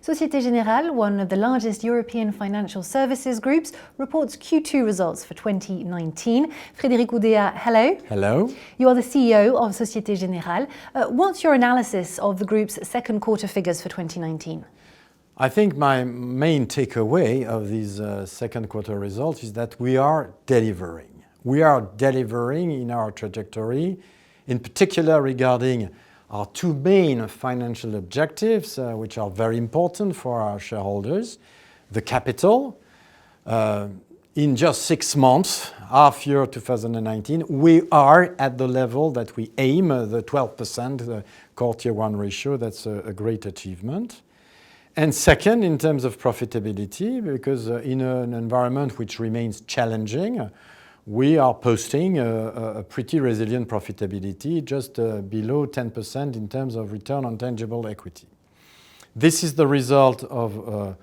Société Générale, one of the largest European financial services groups, reports Q2 results for 2019. Frédéric Oudéa, hello. Hello. You are the CEO of Société Générale. What's your analysis of the group's second quarter figures for 2019? I think my main takeaway of these second quarter results is that we are delivering. We are delivering in our trajectory, in particular regarding our two main financial objectives, which are very important for our shareholders. The capital, in just 6 months, half year 2019, we are at the level that we aim, the 12%, the core tier 1 ratio. That's a great achievement. And second, in terms of profitability, because in an environment which remains challenging, we are posting a pretty resilient profitability, just below 10% in terms of return on tangible equity. This is the result of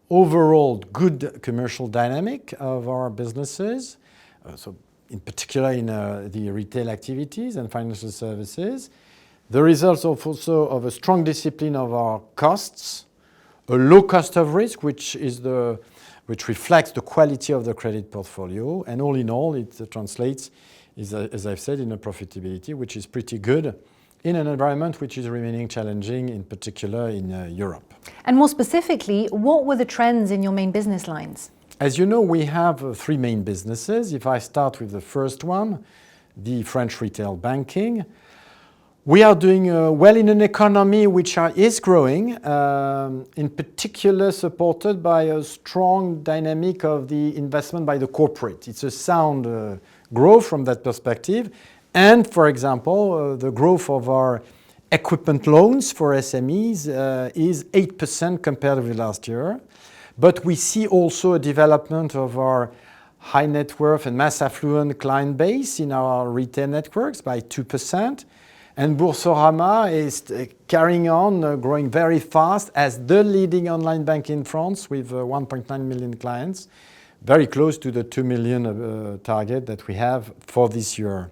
overall good commercial dynamic of our businesses, so in particular in the retail activities and financial services. The results also of a strong discipline of our costs, a low cost of risk, which reflects the quality of the credit portfolio, and all in all, it translates, as I've said, in a profitability which is pretty good in an environment which is remaining challenging, in particular in Europe. And more specifically, what were the trends in your main business lines? As you know, we have three main businesses. If I start with the first one, the French retail banking, we are doing well in an economy which is growing, in particular supported by a strong dynamic of the investment by the corporate. It's a sound growth from that perspective. And, for example, the growth of our equipment loans for SMEs is 8% compared with last year. But we see also a development of our high net worth and mass affluent client base in our retail networks by 2%. And Boursorama is carrying on growing very fast as the leading online bank in France with 1.9 million clients, very close to the 2 million target that we have for this year.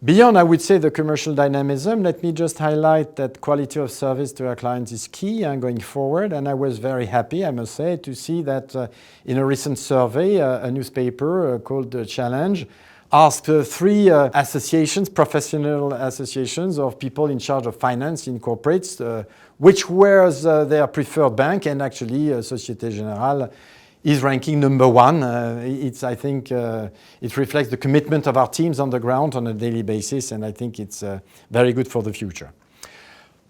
Beyond, I would say, the commercial dynamism, let me just highlight that quality of service to our clients is key going forward. And I was very happy, I must say, to see that in a recent survey, a newspaper called Challenge asked three associations, professional associations of people in charge of finance in corporates, which was their preferred bank, and actually Société Générale is ranking number one. I think it reflects the commitment of our teams on the ground on a daily basis, and I think it's very good for the future.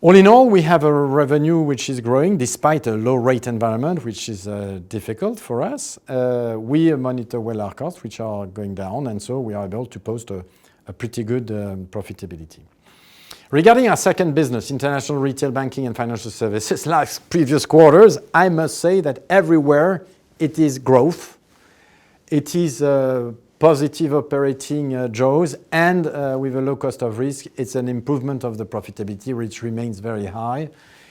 All in all, we have a revenue which is growing despite a low rate environment, which is difficult for us. We monitor well our costs, which are going down, and so we are able to post a pretty good profitability. Regarding our second business, international retail banking and financial services, like previous quarters, I must say that everywhere it is growth. It is positive operating jaws, and with a low cost of risk, it's an improvement of the profitability, which remains very high.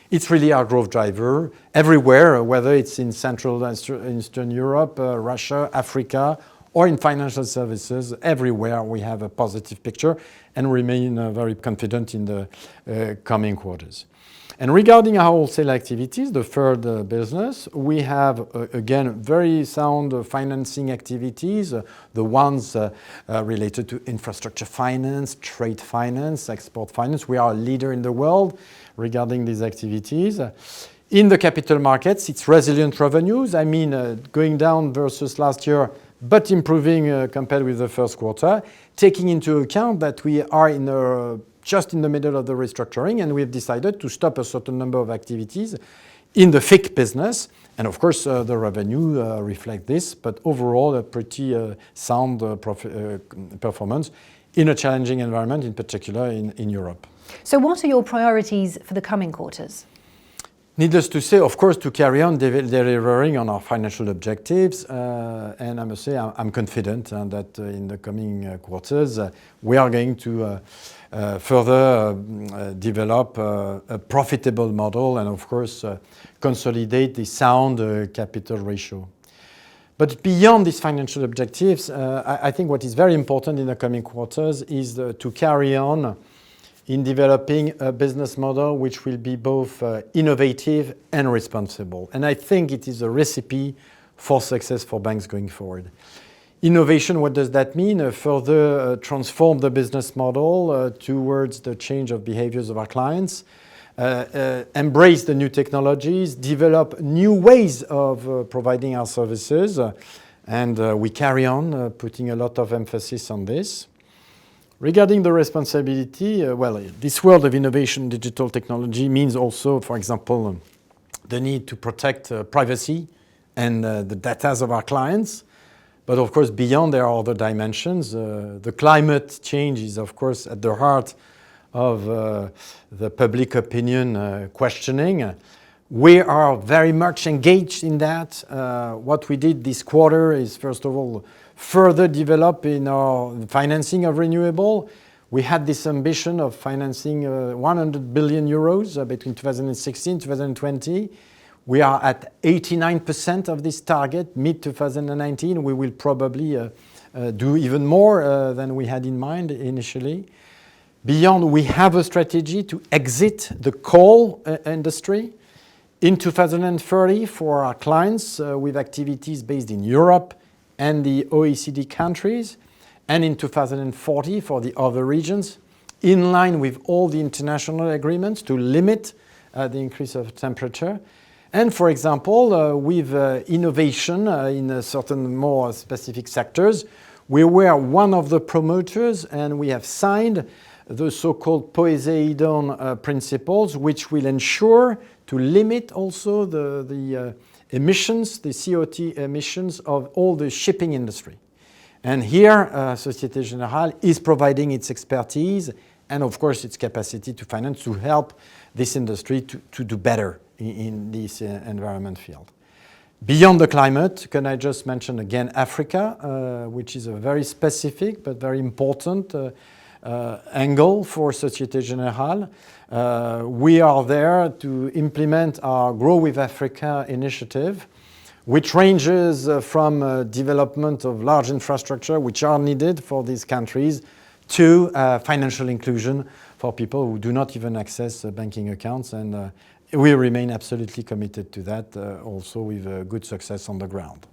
It's really our growth driver everywhere, whether it's in Central and Eastern Europe, Russia, Africa, or in financial services. Everywhere we have a positive picture and remain very confident in the coming quarters. And regarding our wholesale activities, the third business, we have, again, very sound financing activities, the ones related to infrastructure finance, trade finance, export finance. We are a leader in the world regarding these activities. In the capital markets, it's resilient revenues. I mean, going down versus last year, but improving compared with the first quarter, taking into account that we are just in the middle of the restructuring, and we have decided to stop a certain number of activities in the FIC business. And of course, the revenue reflects this, but overall, a pretty sound performance in a challenging environment, in particular in Europe. So what are your priorities for the coming quarters? Needless to say, of course, to carry on delivering on our financial objectives. And I must say, I'm confident that in the coming quarters, we are going to further develop a profitable model and, of course, consolidate the sound capital ratio. But beyond these financial objectives, I think what is very important in the coming quarters is to carry on in developing a business model which will be both innovative and responsible. And I think it is a recipe for success for banks going forward. Innovation, what does that mean? Further transform the business model towards the change of behaviors of our clients, embrace the new technologies, develop new ways of providing our services, and we carry on putting a lot of emphasis on this. Regarding the responsibility, this world of innovation, digital technology means also, for example, the need to protect privacy and the data of our clients. But of course, beyond there are other dimensions. The climate change is, of course, at the heart of the public opinion questioning. We are very much engaged in that. What we did this quarter is, first of all, further develop in our financing of renewable. We had this ambition of financing 100 billion euros between 2016 and 2020. We are at 89% of this target, mid-2019. We will probably do even more than we had in mind initially. Beyond, we have a strategy to exit the coal industry in 2030 for our clients with activities based in Europe and the OECD countries, and in 2040 for the other regions, in line with all the international agreements to limit the increase of temperature. And for example, with innovation in certain more specific sectors, we were one of the promoters and we have signed the so-called Poseidon principles, which will ensure to limit also the emissions, the CO2 emissions of all the shipping industry. And here, Société Générale is providing its expertise and of course its capacity to finance to help this industry to do better in this environment field. Beyond the climate, can I just mention again Africa, which is a very specific but very important angle for Société Générale. We are there to implement our Grow with Africa initiative, which ranges from development of large infrastructure which are needed for these countries to financial inclusion for people who do not even access banking accounts. And we remain absolutely committed to that, also with good success on the ground.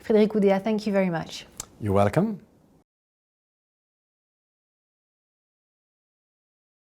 Frédéric Oudéa, thank you very much. You're welcome.